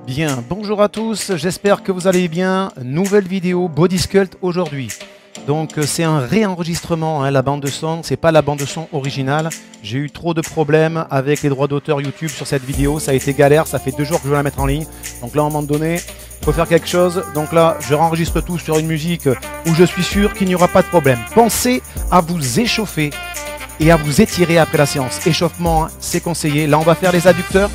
Bien, bonjour à tous, j'espère que vous allez bien. Nouvelle vidéo Body Sculpt aujourd'hui. Donc c'est un réenregistrement, hein, la bande de son, c'est pas la bande de son originale. J'ai eu trop de problèmes avec les droits d'auteur YouTube sur cette vidéo, ça a été galère, ça fait 2 jours que je veux la mettre en ligne. Donc là à un moment donné, il faut faire quelque chose. Donc là, je réenregistre tout sur une musique où je suis sûr qu'il n'y aura pas de problème. Pensez à vous échauffer et à vous étirer après la séance. Échauffement, hein, c'est conseillé. Là on va faire les adducteurs.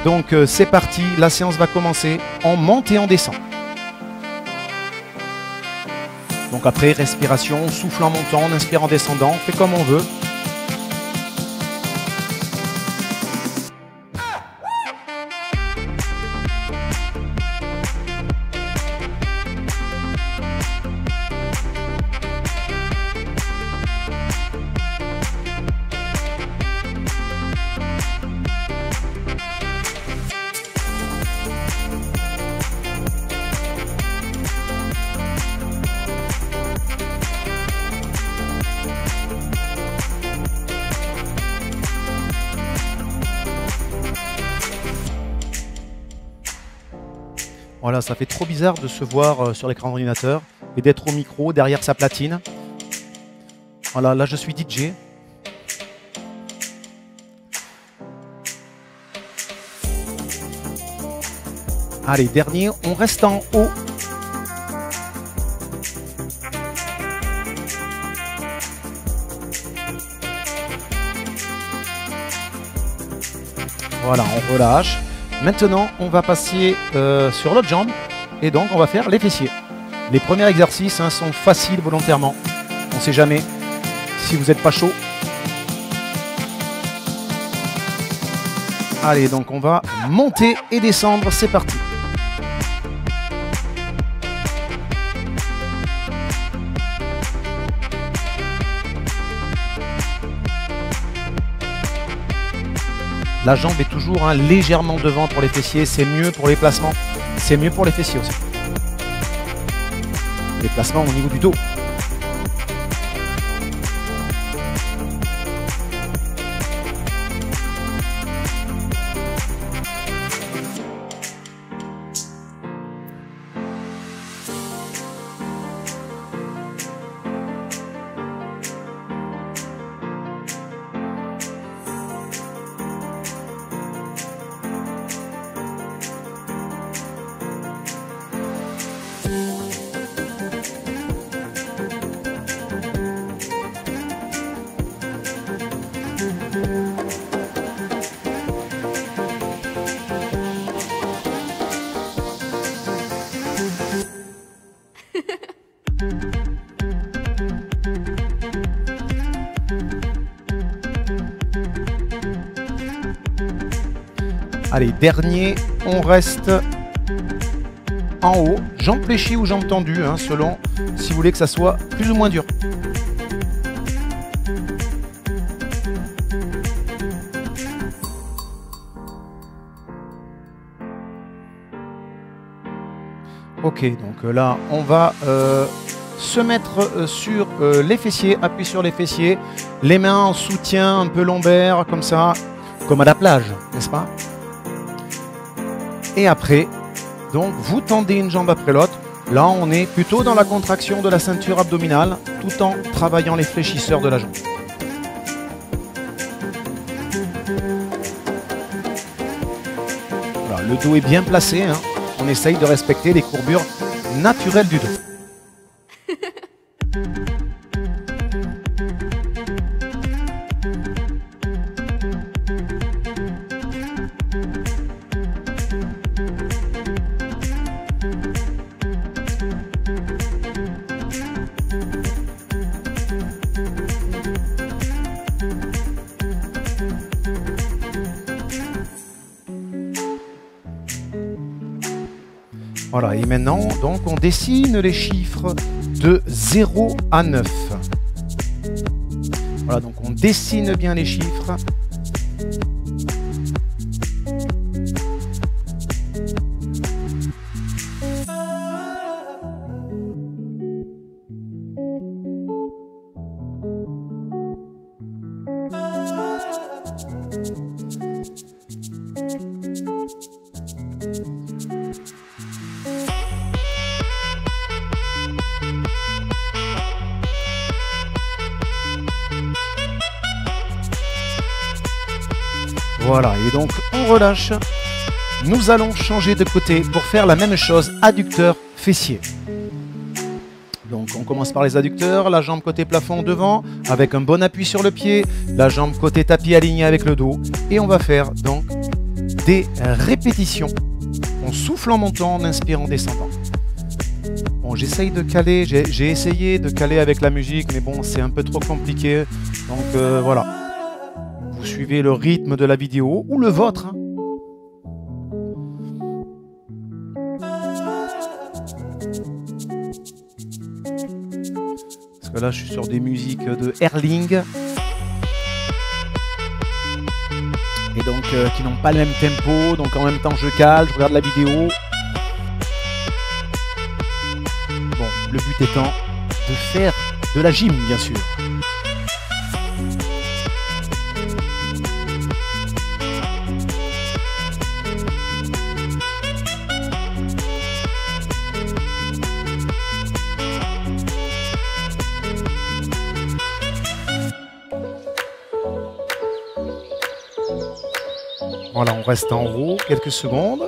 Donc c'est parti, la séance va commencer, on monte et on descend. Donc après, respiration, on souffle en montant, on inspire en descendant, on fait comme on veut. Voilà, ça fait trop bizarre de se voir sur l'écran d'ordinateur et d'être au micro derrière sa platine. Voilà, là je suis DJ. Allez, dernier, on reste en haut. Voilà, on relâche. Maintenant, on va passer sur l'autre jambe et donc on va faire les fessiers. Les premiers exercices sont faciles volontairement. On ne sait jamais si vous n'êtes pas chaud. Allez, donc on va monter et descendre, c'est parti. La jambe est toujours légèrement devant pour les fessiers, c'est mieux pour les placements, c'est mieux pour les fessiers aussi. Les placements au niveau du dos. Allez, dernier, on reste en haut, jambes fléchies ou jambes tendues, selon si vous voulez que ça soit plus ou moins dur. Ok, donc là, on va se mettre sur les fessiers, appuyer sur les fessiers, les mains en soutien un peu lombaire, comme ça, comme à la plage, n'est-ce pas? Et après, donc vous tendez une jambe après l'autre. Là, on est plutôt dans la contraction de la ceinture abdominale, tout en travaillant les fléchisseurs de la jambe. Voilà, le dos est bien placé, on essaye de respecter les courbures naturelles du dos. Voilà, et maintenant, donc, on dessine les chiffres de 0 à 9. Voilà, donc on dessine bien les chiffres. Voilà, et donc on relâche. Nous allons changer de côté pour faire la même chose, adducteur fessier. Donc on commence par les adducteurs, la jambe côté plafond devant, avec un bon appui sur le pied, la jambe côté tapis alignée avec le dos. Et on va faire donc des répétitions. On souffle en montant, en inspirant, en descendant. Bon, j'essaye de caler, j'ai essayé de caler avec la musique, mais bon, c'est un peu trop compliqué. Donc voilà. Vous suivez le rythme de la vidéo, ou le vôtre, hein. Parce que là, je suis sur des musiques de Erling. Et donc, qui n'ont pas le même tempo. Donc, en même temps, je cale, je regarde la vidéo. Bon, le but étant de faire de la gym, bien sûr. Voilà, on reste en haut quelques secondes.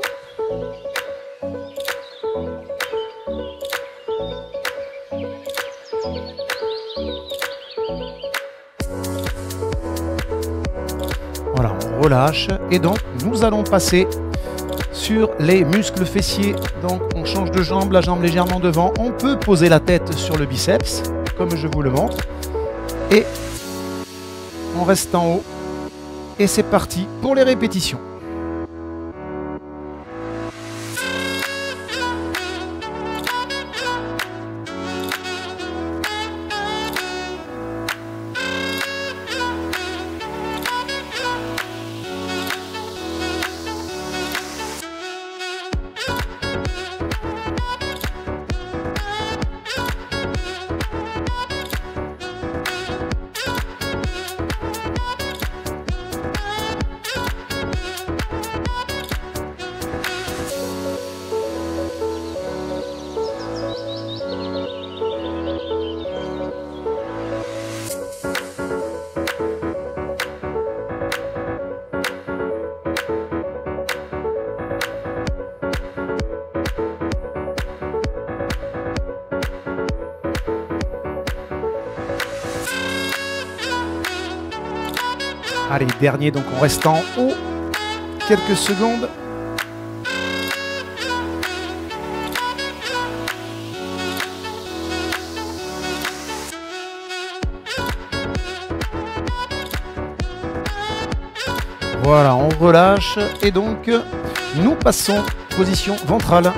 Voilà, on relâche. Et donc, nous allons passer sur les muscles fessiers. Donc, on change de jambe, la jambe légèrement devant. On peut poser la tête sur le biceps, comme je vous le montre. Et on reste en haut. Et c'est parti pour les répétitions. Allez, dernier, donc on reste en haut quelques secondes. Voilà, on relâche et donc nous passons position ventrale.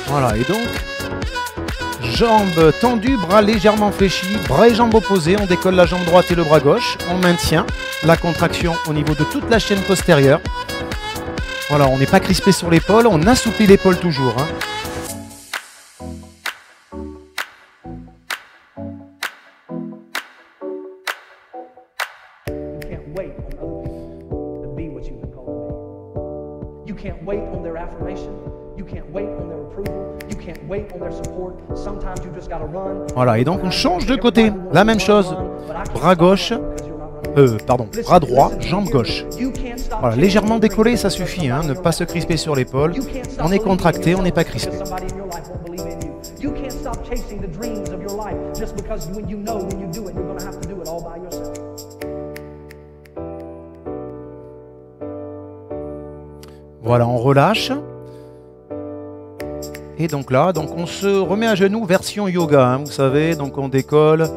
Voilà, et donc jambes tendues, bras légèrement fléchis, bras et jambes opposés. On décolle la jambe droite et le bras gauche. On maintient la contraction au niveau de toute la chaîne postérieure. Voilà, on n'est pas crispé sur l'épaule, on assouplit l'épaule toujours, hein. Voilà, et donc on change de côté, la même chose, bras gauche, bras droit, jambe gauche. Voilà, légèrement décollé, ça suffit, hein, ne pas se crisper sur l'épaule. On est contracté, on n'est pas crispé. Voilà, on relâche. Et donc là, on se remet à genoux, version yoga, hein, vous savez, donc on décolle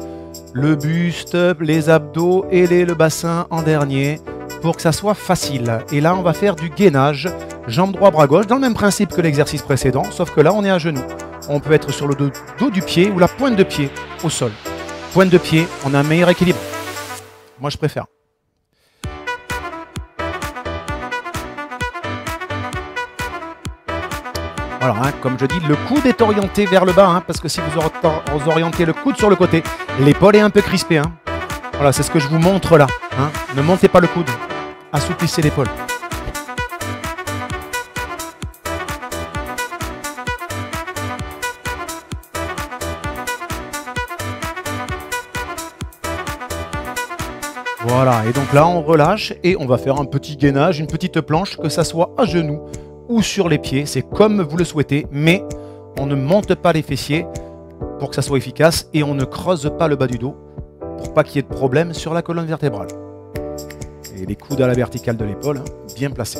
le buste, les abdos et le bassin en dernier pour que ça soit facile. Et là, on va faire du gainage, jambe droite, bras gauche, dans le même principe que l'exercice précédent, sauf que là, on est à genoux. On peut être sur le dos du pied ou la pointe de pied au sol. Pointe de pied, on a un meilleur équilibre. Moi, je préfère. Voilà, hein, comme je dis, le coude est orienté vers le bas, hein, parce que si vous orientez le coude sur le côté, l'épaule est un peu crispée. Hein. Voilà, c'est ce que je vous montre là. Hein. Ne montez pas le coude, assouplissez l'épaule. Voilà, et donc là on relâche et on va faire un petit gainage, une petite planche, que ça soit à genoux ou sur les pieds, c'est comme vous le souhaitez, mais on ne monte pas les fessiers pour que ça soit efficace et on ne creuse pas le bas du dos pour pas qu'il y ait de problème sur la colonne vertébrale. Et les coudes à la verticale de l'épaule, hein, bien placés.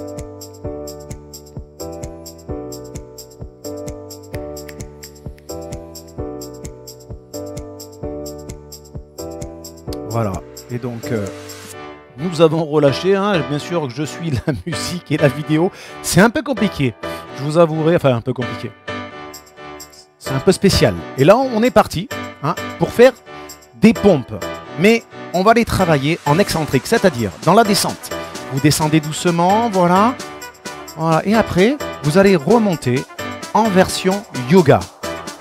Voilà, et donc nous avons relâché, hein. Bien sûr que je suis la musique et la vidéo, c'est un peu compliqué, je vous avouerai, enfin un peu compliqué, c'est un peu spécial. Et là on est parti, hein, pour faire des pompes, mais on va les travailler en excentrique, c'est-à-dire dans la descente. Vous descendez doucement, voilà, voilà, et après vous allez remonter en version yoga.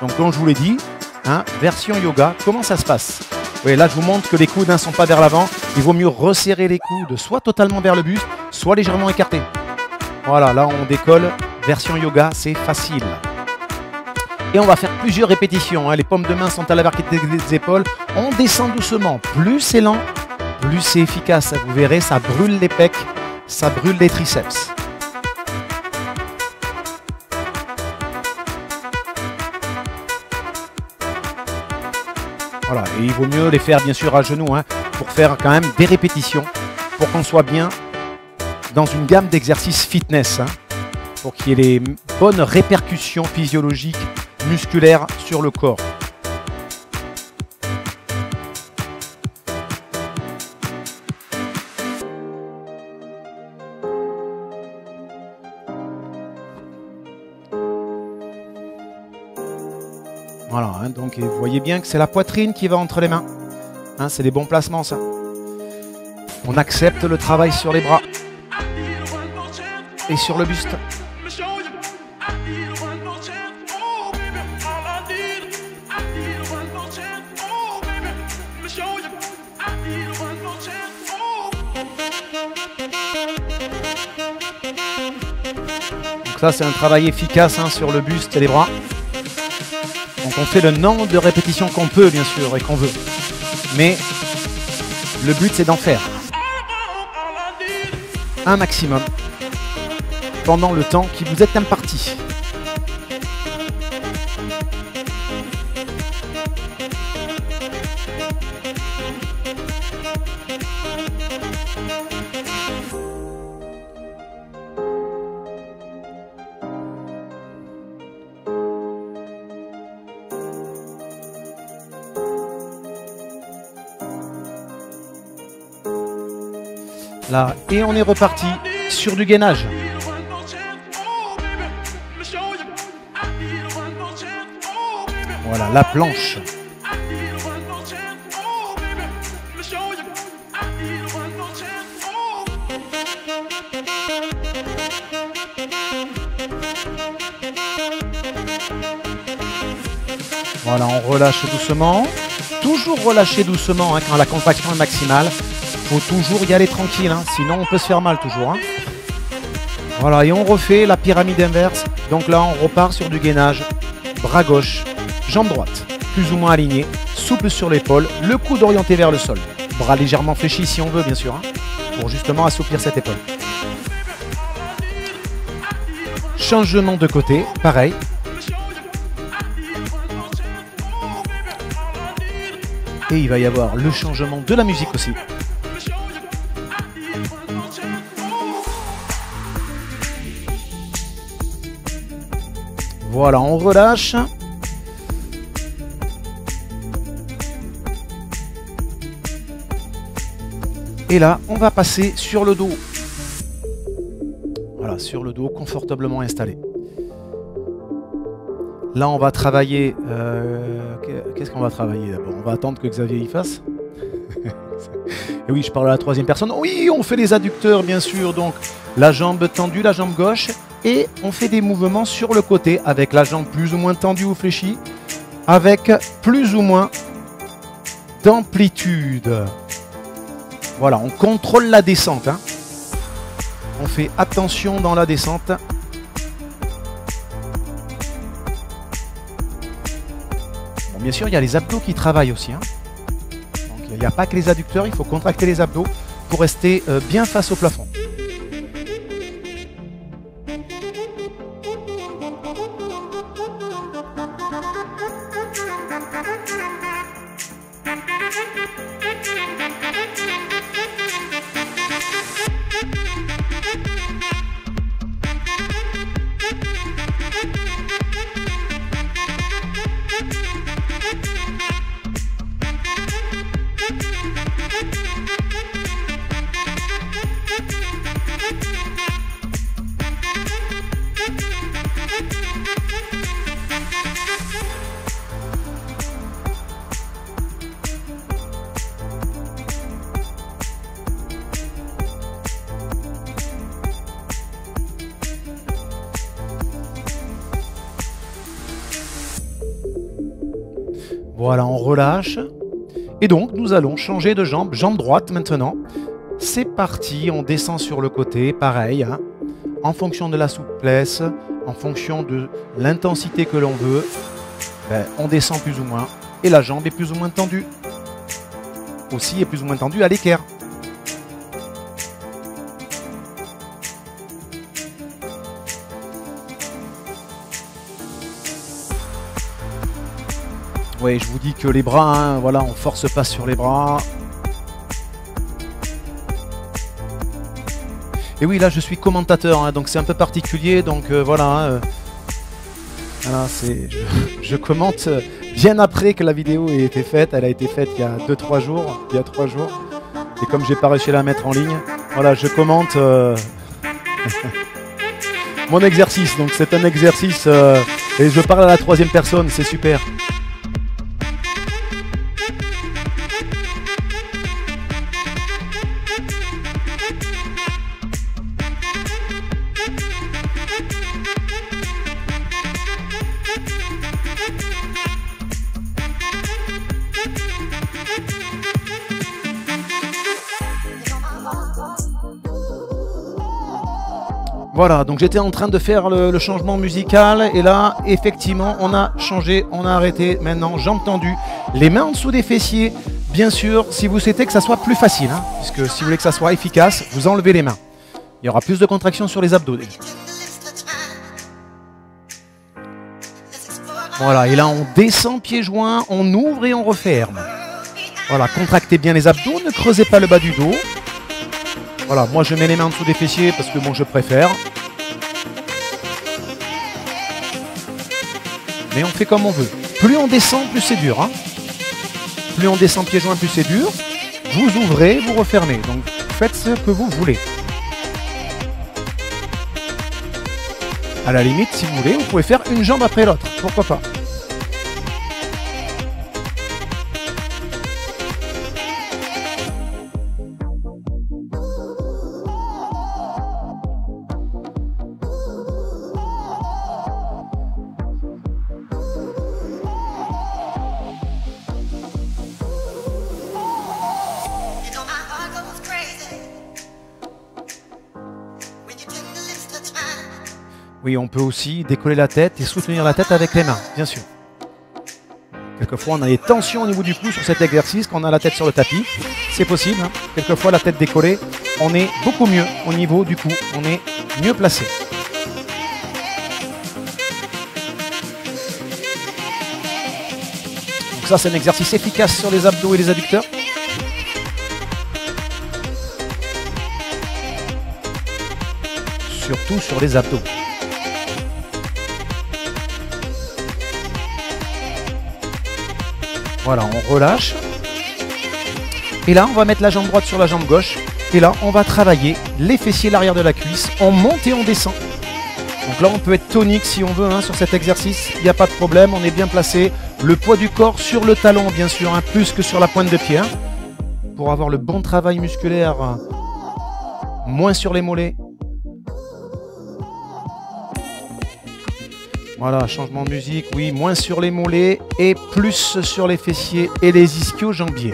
Donc comme je vous l'ai dit, hein, version yoga, comment ça se passe? Oui, là je vous montre que les coudes ne sont pas vers l'avant. Il vaut mieux resserrer les coudes, soit totalement vers le buste, soit légèrement écartés. Voilà, là on décolle. Version yoga, c'est facile. Et on va faire plusieurs répétitions, hein. Les paumes de main sont à la verticale des épaules. On descend doucement. Plus c'est lent, plus c'est efficace. Vous verrez, ça brûle les pecs, ça brûle les triceps. Voilà, et il vaut mieux les faire bien sûr à genoux, hein, pour faire quand même des répétitions, pour qu'on soit bien dans une gamme d'exercices fitness, hein, pour qu'il y ait les bonnes répercussions physiologiques, musculaires sur le corps. Voilà, hein, donc vous voyez bien que c'est la poitrine qui va entre les mains. Hein, c'est les bons placements, ça. On accepte le travail sur les bras et sur le buste. Donc ça, c'est un travail efficace, hein, sur le buste et les bras. Donc on fait le nombre de répétitions qu'on peut, bien sûr, et qu'on veut. Mais le but, c'est d'en faire un maximum pendant le temps qui vous est imparti. Là, et on est reparti sur du gainage. Voilà, la planche. Voilà, on relâche doucement. Toujours relâcher doucement, hein, quand la contraction est maximale. Il faut toujours y aller tranquille, hein, sinon on peut se faire mal toujours. Hein. Voilà, et on refait la pyramide inverse. Donc là, on repart sur du gainage. Bras gauche, jambe droite, plus ou moins alignée, souple sur l'épaule, le coude orienté vers le sol. Bras légèrement fléchis si on veut, bien sûr, hein, pour justement assouplir cette épaule. Changement de côté, pareil. Et il va y avoir le changement de la musique aussi. Voilà, on relâche. Et là, on va passer sur le dos. Voilà, sur le dos, confortablement installé. Là, on va travailler... Qu'est-ce qu'on va travailler d'abord? On va attendre que Xavier y fasse. Et oui, je parle à la troisième personne. Oui, on fait les adducteurs, bien sûr. Donc, la jambe tendue, la jambe gauche. Et on fait des mouvements sur le côté avec la jambe plus ou moins tendue ou fléchie. Avec plus ou moins d'amplitude. Voilà, on contrôle la descente. Hein. On fait attention dans la descente. Bon, bien sûr, il y a les abdos qui travaillent aussi. Hein. Donc, il n'y a pas que les adducteurs, il faut contracter les abdos pour rester bien face au plafond. Voilà, on relâche. Et donc, nous allons changer de jambe, jambe droite maintenant. C'est parti, on descend sur le côté, pareil, hein, en fonction de la souplesse, en fonction de l'intensité que l'on veut, ben, on descend plus ou moins. Et la jambe est plus ou moins tendue. Aussi est plus ou moins tendue à l'équerre. Oui, je vous dis que les bras, hein, voilà, on force pas sur les bras. Et oui, là, je suis commentateur, hein, donc c'est un peu particulier. Donc voilà, voilà je commente bien après que la vidéo ait été faite. Elle a été faite il y a 2-3 jours. Il y a 3 jours. Et comme j'ai pas réussi à la mettre en ligne, voilà, je commente mon exercice. Donc c'est un exercice et je parle à la 3e personne, c'est super. Voilà, donc j'étais en train de faire le changement musical et là, effectivement, on a changé, on a arrêté. Maintenant, jambes tendues, les mains en dessous des fessiers. Bien sûr, si vous souhaitez que ça soit plus facile, hein, puisque si vous voulez que ça soit efficace, vous enlevez les mains. Il y aura plus de contraction sur les abdos. Voilà, et là, on descend pieds joints, on ouvre et on referme. Voilà, contractez bien les abdos, ne creusez pas le bas du dos. Voilà, moi je mets les mains en dessous des fessiers parce que bon, je préfère. Mais on fait comme on veut. Plus on descend, plus c'est dur. Hein. Plus on descend pieds joints, plus c'est dur. Vous ouvrez, vous refermez. Donc faites ce que vous voulez. À la limite, si vous voulez, vous pouvez faire une jambe après l'autre. Pourquoi pas? Oui, on peut aussi décoller la tête et soutenir la tête avec les mains, bien sûr. Quelquefois, on a des tensions au niveau du cou sur cet exercice quand on a la tête sur le tapis. C'est possible. Hein. Quelquefois, la tête décollée, on est beaucoup mieux au niveau du cou. On est mieux placé. Donc ça, c'est un exercice efficace sur les abdos et les adducteurs. Surtout sur les abdos. Voilà, on relâche. Et là, on va mettre la jambe droite sur la jambe gauche. Et là, on va travailler les fessiers, l'arrière de la cuisse. On monte et on descend. Donc là, on peut être tonique si on veut hein, sur cet exercice. Il n'y a pas de problème, on est bien placé. Le poids du corps sur le talon, bien sûr, hein, plus que sur la pointe de pied. Hein, pour avoir le bon travail musculaire, moins sur les mollets. Voilà, changement de musique, oui, moins sur les mollets et plus sur les fessiers et les ischio-jambiers.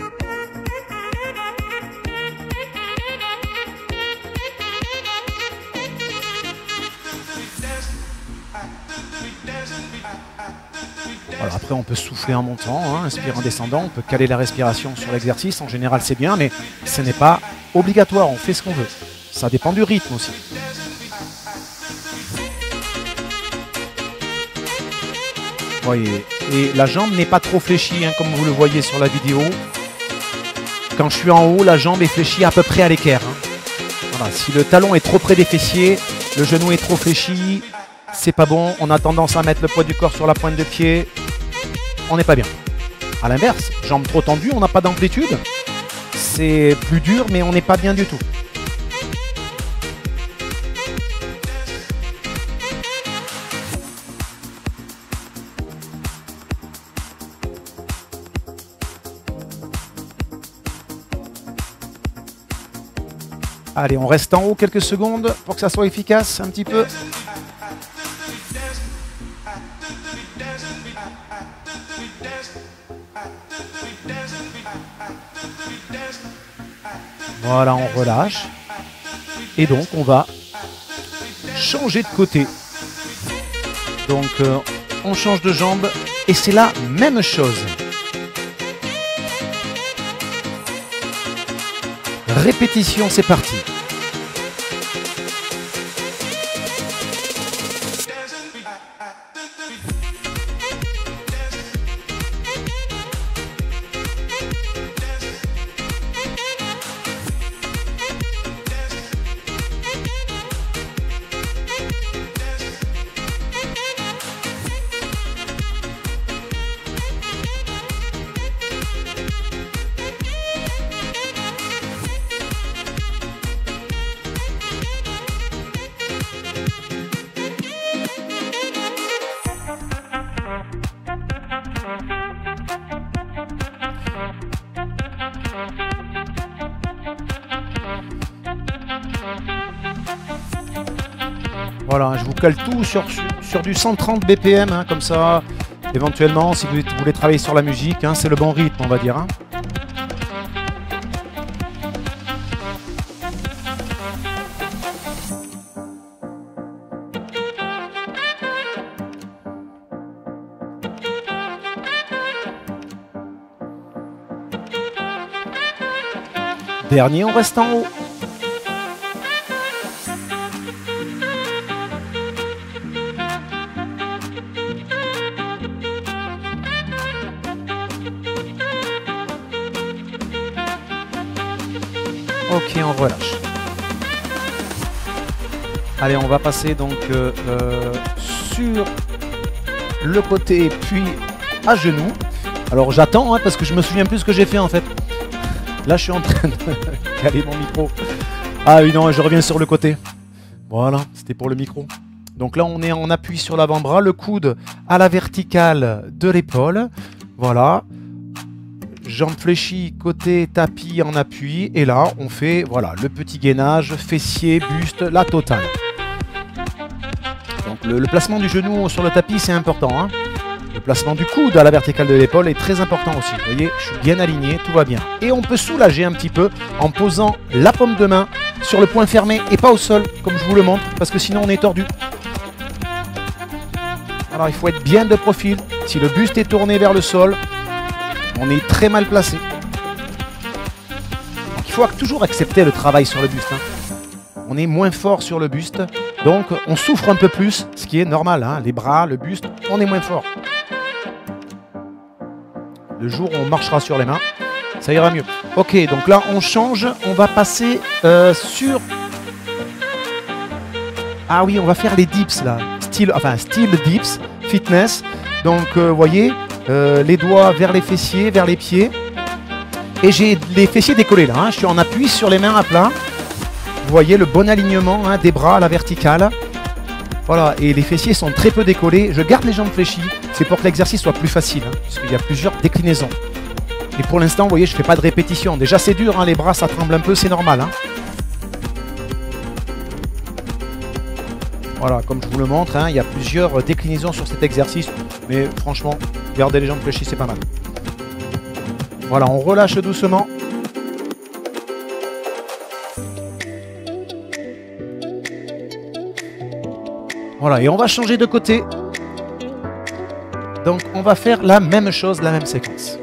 Voilà, après, on peut souffler en montant, hein, inspirer en descendant, on peut caler la respiration sur l'exercice. En général, c'est bien, mais ce n'est pas obligatoire, on fait ce qu'on veut. Ça dépend du rythme aussi. Voyez, et la jambe n'est pas trop fléchie, hein, comme vous le voyez sur la vidéo. Quand je suis en haut, la jambe est fléchie à peu près à l'équerre. Hein. Voilà, si le talon est trop près des fessiers, le genou est trop fléchi, c'est pas bon. On a tendance à mettre le poids du corps sur la pointe de pied. On n'est pas bien. À l'inverse, jambes trop tendues, on n'a pas d'amplitude. C'est plus dur, mais on n'est pas bien du tout. Allez, on reste en haut quelques secondes pour que ça soit efficace un petit peu. Voilà, on relâche. Et donc, on va changer de côté. Donc, on change de jambe et c'est la même chose. Répétition, c'est parti. Voilà, je vous cale tout sur du 130 BPM, hein, comme ça, éventuellement, si vous voulez travailler sur la musique, hein, c'est le bon rythme, on va dire. Hein. Dernier, on reste en haut. Ok, on relâche. Allez, on va passer donc sur le côté, puis à genoux. Alors j'attends, hein, parce que je me souviens plus ce que j'ai fait en fait. Là, je suis en train de caler mon micro. Ah oui, non, je reviens sur le côté. Voilà, c'était pour le micro. Donc là, on est en appui sur l'avant-bras, le coude à la verticale de l'épaule. Voilà. Jambes fléchies, côté tapis en appui. Et là, on fait voilà, le petit gainage, fessier, buste, la totale. Donc le placement du genou sur le tapis, c'est important. Hein. Le placement du coude à la verticale de l'épaule est très important aussi. Vous voyez, je suis bien aligné, tout va bien. Et on peut soulager un petit peu en posant la paume de main sur le point fermé et pas au sol, comme je vous le montre, parce que sinon on est tordu. Alors il faut être bien de profil. Si le buste est tourné vers le sol, on est très mal placé. Donc il faut toujours accepter le travail sur le buste. Hein. On est moins fort sur le buste, donc on souffre un peu plus, ce qui est normal. Hein. Les bras, le buste, on est moins fort. Le jour où on marchera sur les mains, ça ira mieux. Ok, donc là on change, on va passer sur... Ah oui, on va faire les dips là, style dips, fitness. Donc vous voyez, les doigts vers les fessiers, vers les pieds. Et j'ai les fessiers décollés là, hein. Je suis en appui sur les mains à plat. Vous voyez le bon alignement, hein, des bras à la verticale. Voilà, et les fessiers sont très peu décollés. Je garde les jambes fléchies, c'est pour que l'exercice soit plus facile, hein, parce qu'il y a plusieurs déclinaisons. Et pour l'instant, vous voyez, je ne fais pas de répétition. Déjà, c'est dur, hein, les bras, ça tremble un peu, c'est normal. Hein. Voilà, comme je vous le montre, hein, il y a plusieurs déclinaisons sur cet exercice. Mais franchement, garder les jambes fléchies, c'est pas mal. Voilà, on relâche doucement. Voilà, et on va changer de côté. Donc, on va faire la même chose, la même séquence.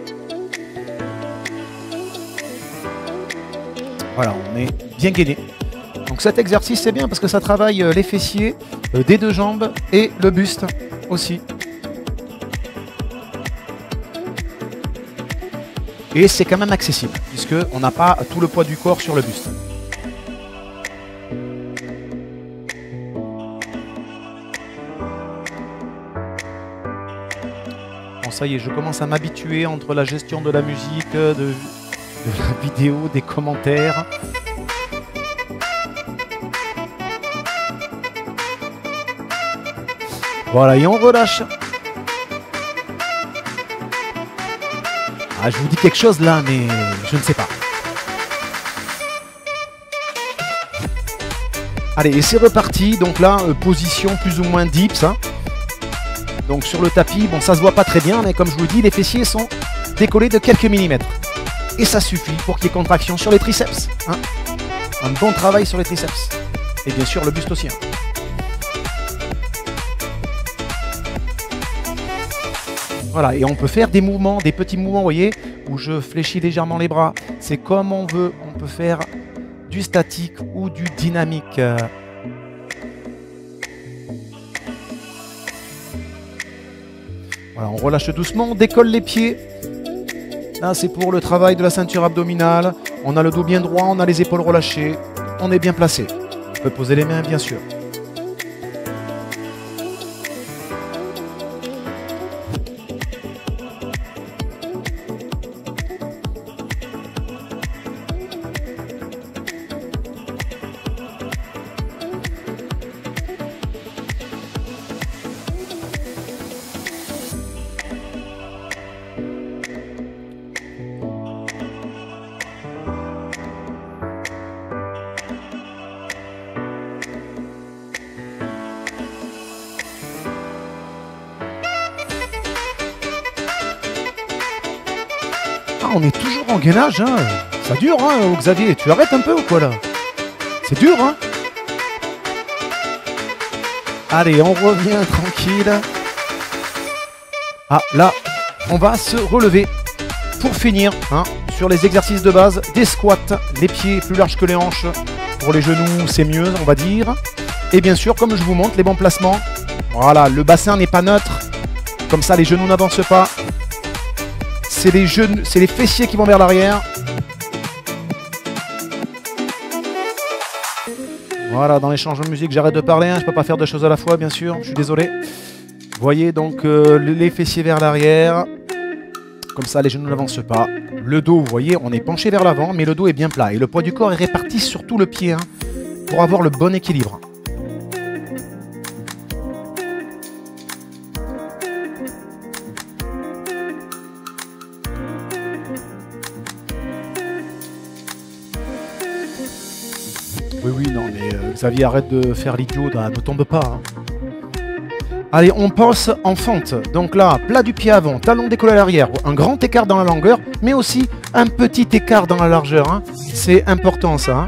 Voilà, on est bien gainé. Donc cet exercice c'est bien parce que ça travaille les fessiers des deux jambes et le buste aussi. Et c'est quand même accessible puisqu'on n'a pas tout le poids du corps sur le buste. Bon, ça y est, je commence à m'habituer entre la gestion de la musique, de la vidéo, des commentaires. Voilà, et on relâche. Ah, je vous dis quelque chose là, mais je ne sais pas. Allez, et c'est reparti. Donc là, position plus ou moins dips. Hein. Donc sur le tapis, bon, ça se voit pas très bien, mais comme je vous le dis, les fessiers sont décollés de quelques millimètres. Et ça suffit pour qu'il y ait contraction sur les triceps. Hein. Un bon travail sur les triceps. Et bien sûr, le buste aussi. Hein. Voilà, et on peut faire des mouvements, des petits mouvements, vous voyez, où je fléchis légèrement les bras. C'est comme on veut, on peut faire du statique ou du dynamique. Voilà, on relâche doucement, on décolle les pieds. Là, c'est pour le travail de la ceinture abdominale. On a le dos bien droit, on a les épaules relâchées. On est bien placé. On peut poser les mains, bien sûr. On est toujours en gainage, hein. Ça dure, hein, Xavier. Tu arrêtes un peu ou quoi, là? C'est dur, hein. Allez, on revient tranquille. Ah, là, on va se relever pour finir, hein, sur les exercices de base, des squats, les pieds plus larges que les hanches. Pour les genoux, c'est mieux, on va dire. Et bien sûr, comme je vous montre, les bons placements. Voilà, le bassin n'est pas neutre. Comme ça, les genoux n'avancent pas. C'est les genoux, c'est les fessiers qui vont vers l'arrière. Voilà, dans l'échange de musique, j'arrête de parler, hein, je ne peux pas faire deux choses à la fois, bien sûr, je suis désolé. Vous voyez donc les fessiers vers l'arrière. Comme ça, les genoux n'avancent pas. Le dos, vous voyez, on est penché vers l'avant, mais le dos est bien plat. Et le poids du corps est réparti sur tout le pied, hein, pour avoir le bon équilibre. Oui, non, mais Xavier, arrête de faire l'idiot, ne tombe pas. Hein. Allez, on passe en fente. Donc là, plat du pied avant, talon décollé à l'arrière, un grand écart dans la longueur, mais aussi un petit écart dans la largeur. Hein. C'est important, ça. Hein.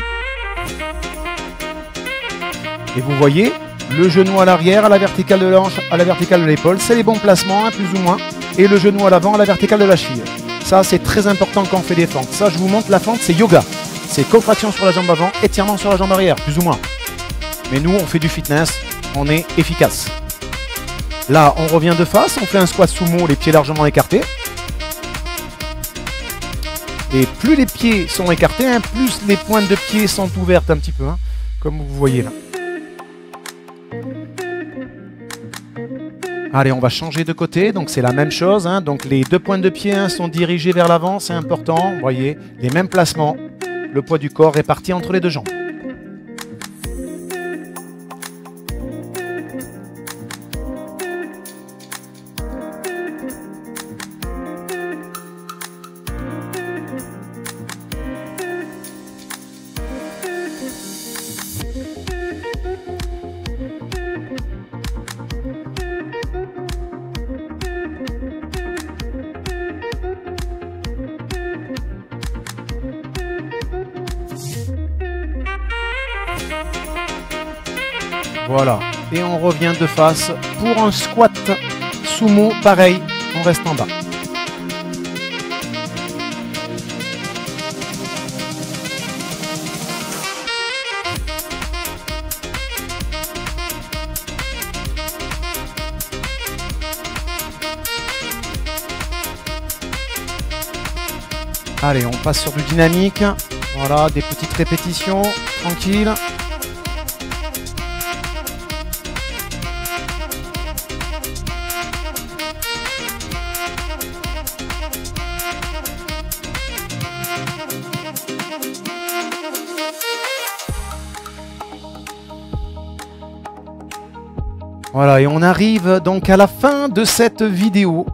Et vous voyez, le genou à l'arrière, à la verticale de la hanche, à la verticale de l'épaule, c'est les bons placements, hein, plus ou moins. Et le genou à l'avant, à la verticale de la cheville. Ça, c'est très important quand on fait des fentes. Ça, je vous montre, la fente, c'est yoga. C'est contraction sur la jambe avant, étirement sur la jambe arrière, plus ou moins. Mais nous, on fait du fitness, on est efficace. Là, on revient de face, on fait un squat sumo, les pieds largement écartés. Et plus les pieds sont écartés, hein, plus les pointes de pied sont ouvertes un petit peu, hein, comme vous voyez là. Allez, on va changer de côté, donc c'est la même chose. Hein, donc les deux pointes de pied, hein, sont dirigées vers l'avant, c'est important. Vous voyez, les mêmes placements. Le poids du corps réparti entre les deux jambes. Voilà, et on revient de face pour un squat sumo, pareil, on reste en bas. Allez, on passe sur du dynamique. Voilà, des petites répétitions, tranquille. Voilà, et on arrive donc à la fin de cette vidéo.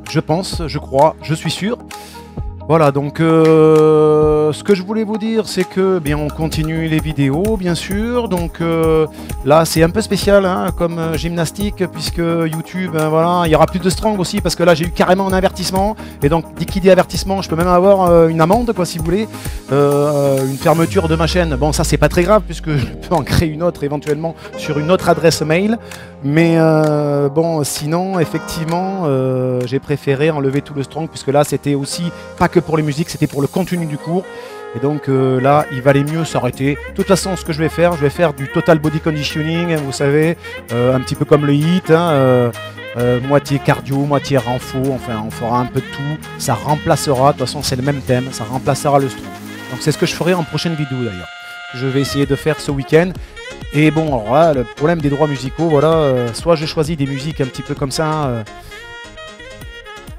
Je pense, je crois, je suis sûr. Voilà, donc ce que je voulais vous dire, c'est que bien on continue les vidéos, bien sûr. Donc là, c'est un peu spécial hein, comme gymnastique, puisque YouTube, voilà, il y aura plus de strong aussi, parce que là, j'ai eu carrément un avertissement. Et donc, qui dit avertissement, je peux même avoir une amende, quoi, si vous voulez, une fermeture de ma chaîne. Bon, ça, c'est pas très grave, puisque je peux en créer une autre éventuellement sur une autre adresse mail. Mais bon, sinon, effectivement, j'ai préféré enlever tout le strong, puisque là, c'était aussi pas que pour les musiques, c'était pour le contenu du cours. Et donc là, il valait mieux s'arrêter. De toute façon, ce que je vais faire du total body conditioning, vous savez, un petit peu comme le HIIT, hein, moitié cardio, moitié renfo, enfin, on fera un peu de tout. Ça remplacera, de toute façon, c'est le même thème, ça remplacera le strong. Donc c'est ce que je ferai en prochaine vidéo d'ailleurs. Je vais essayer de faire ce week-end. Et bon, alors là, le problème des droits musicaux, voilà, soit je choisis des musiques un petit peu comme ça,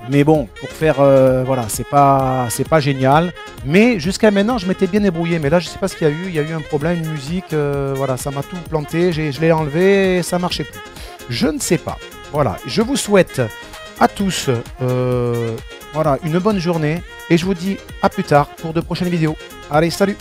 mais bon, pour faire, voilà, c'est pas génial. Mais jusqu'à maintenant, je m'étais bien débrouillé. Mais là, je sais pas ce qu'il y a eu. Il y a eu un problème, une musique, voilà, ça m'a tout planté. Je l'ai enlevé et ça marchait plus. Je ne sais pas. Voilà, je vous souhaite à tous, voilà, une bonne journée. Et je vous dis à plus tard pour de prochaines vidéos. Allez, salut!